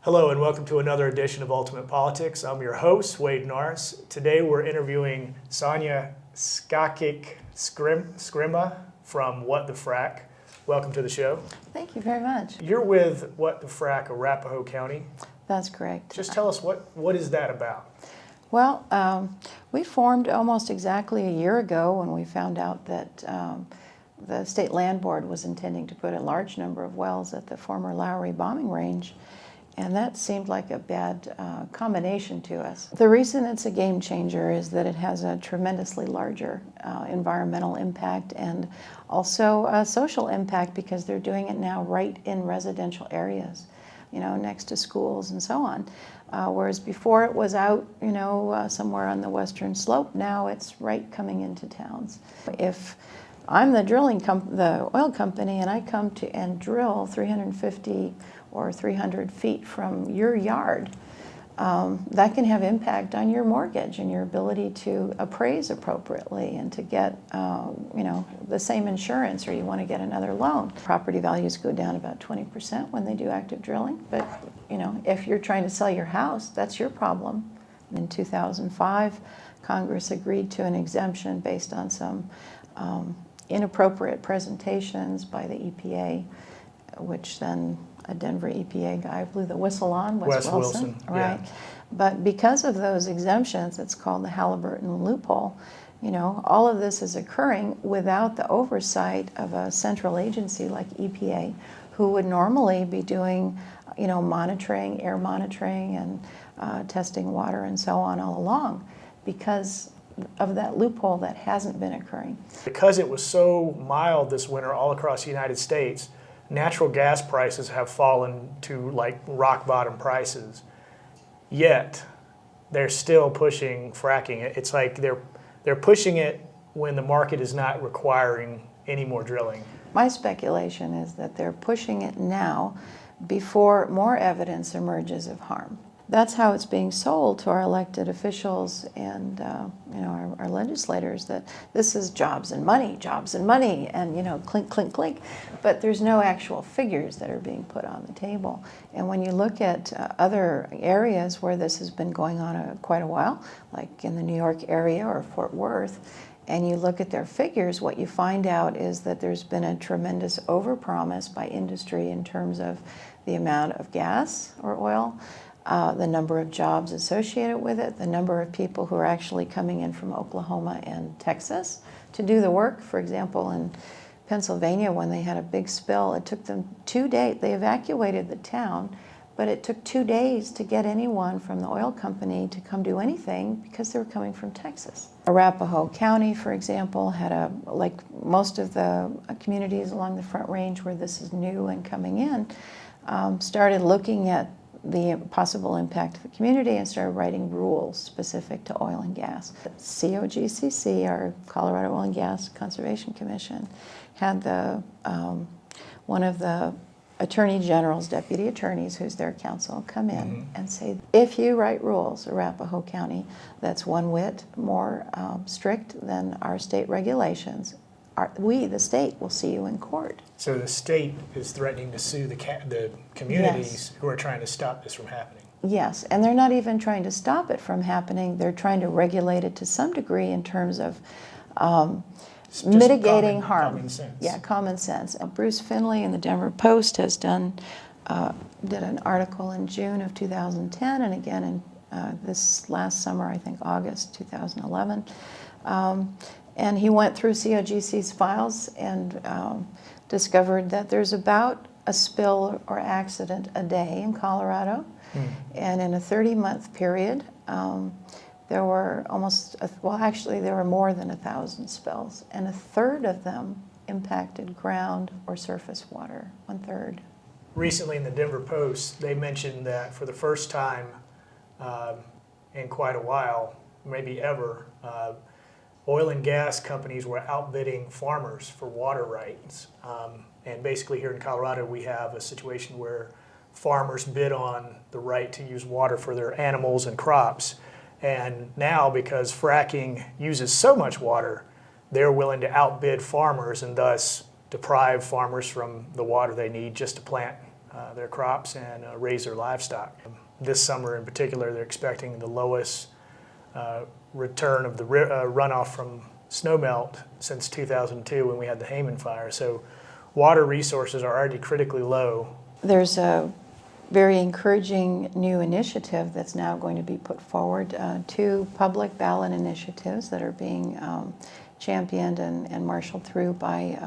Hello and welcome to another edition of Ultimate Politics. I'm your host, Wade Norris. Today we're interviewing Sonia Skakich Skirma from What the Frack. Welcome to the show. Thank you very much. You're with What the Frack, Arapahoe County. That's correct. Just tell us what is that about? Well, we formed almost exactly a year ago when we found out that the State Land Board was intending to put a large number of wells at the former Lowry bombing range. And that seemed like a bad combination to us. The reason it's a game changer is that it has a tremendously larger environmental impact and also a social impact because they're doing it now right in residential areas, you know, next to schools and so on. Whereas before it was out, you know, somewhere on the western slope, now it's right coming into towns. If I'm the oil company, and I come to and drill 350 or 300 feet from your yard, that can have impact on your mortgage and your ability to appraise appropriately and to get, you know, the same insurance, or you want to get another loan. Property values go down about 20% when they do active drilling, but you know, if you're trying to sell your house, that's your problem. In 2005, Congress agreed to an exemption based on some inappropriate presentations by the EPA, which then a Denver EPA guy blew the whistle on, Wes Wilson. Right. Yeah. But because of those exemptions, it's called the Halliburton loophole. You know, all of this is occurring without the oversight of a central agency like EPA, who would normally be doing, you know, monitoring, air monitoring, and testing water and so on all along, because of that loophole that hasn't been occurring. Because it was so mild this winter all across the United States, natural gas prices have fallen to like rock bottom prices. Yet they're still pushing fracking. It's like they're pushing it when the market is not requiring any more drilling. My speculation is that they're pushing it now before more evidence emerges of harm. That's how it's being sold to our elected officials and you know, our legislators, that this is jobs and money, and you know, clink, clink, clink. But there's no actual figures that are being put on the table. And when you look at other areas where this has been going on quite a while, like in the New York area or Fort Worth, and you look at their figures, what you find out is that there's been a tremendous overpromise by industry in terms of the amount of gas or oil, the number of jobs associated with it, the number of people who are actually coming in from Oklahoma and Texas to do the work. For example, in Pennsylvania, when they had a big spill, it took them 2 days. They evacuated the town, but it took 2 days to get anyone from the oil company to come do anything because they were coming from Texas. Arapahoe County, for example, had like most of the communities along the Front Range where this is new and coming in, started looking at the possible impact of the community and started writing rules specific to oil and gas. COGCC, our Colorado Oil and Gas Conservation Commission, had one of the Attorney General's deputy attorneys, who's their counsel, come in and say, if you write rules, Arapahoe County, that's one whit more strict than our state regulations, we, the state, will see you in court. So the state is threatening to sue the communities Yes. who are trying to stop this from happening. Yes, and they're not even trying to stop it from happening. They're trying to regulate it to some degree in terms of mitigating harm. Common sense. Yeah, common sense. Bruce Finley in the Denver Post has did an article in June of 2010 and again in this last summer, I think August 2011. And he went through COGC's files and discovered that there's about a spill or accident a day in Colorado. And in a 30-month period, there were there were more than 1,000 spills, and 1/3 of them impacted ground or surface water, 1/3. Recently in the Denver Post, they mentioned that for the first time in quite a while, maybe ever, oil and gas companies were outbidding farmers for water rights. And basically here in Colorado, we have a situation where farmers bid on the right to use water for their animals and crops. And now, because fracking uses so much water, they're willing to outbid farmers and thus deprive farmers from the water they need just to plant their crops and raise their livestock. This summer in particular, they're expecting the lowest return of the runoff from snowmelt since 2002 when we had the Hayman fire. So water resources are already critically low. There's a very encouraging new initiative that's now going to be put forward, 2 public ballot initiatives that are being championed and marshaled through by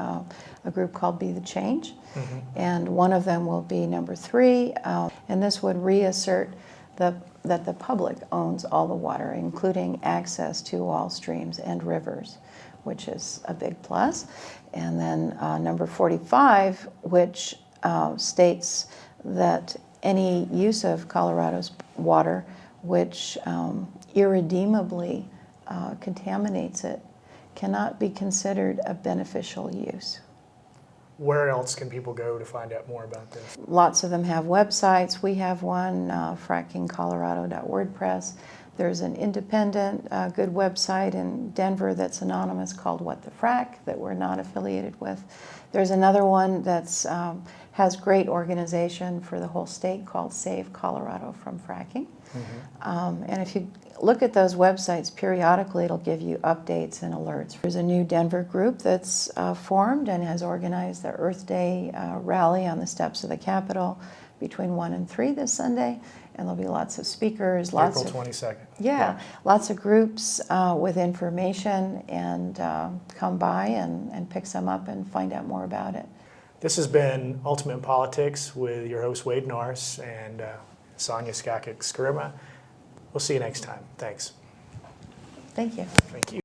a group called Be the Change. Mm-hmm. And one of them will be number 3, and this would reassert that the public owns all the water, including access to all streams and rivers, which is a big plus. And then number 45, which states that any use of Colorado's water which irredeemably contaminates it cannot be considered a beneficial use. Where else can people go to find out more about this? Lots of them have websites. We have one, frackingcolorado.wordpress. There's an independent, good website in Denver that's anonymous called What the Frack that we're not affiliated with. There's another one that's has great organization for the whole state called Save Colorado from Fracking. Mm-hmm. And if you look at those websites periodically, it'll give you updates and alerts. There's a new Denver group that's formed and has organized the Earth Day rally on the steps of the Capitol between 1 and 3 this Sunday. And there'll be lots of speakers. April 22nd. Yeah, lots of groups with information, and come by and pick some up and find out more about it. This has been Ultimate in Politics with your host Wade Norris and Sonia Skakich Skirma. We'll see you next time. Thanks. Thank you. Thank you.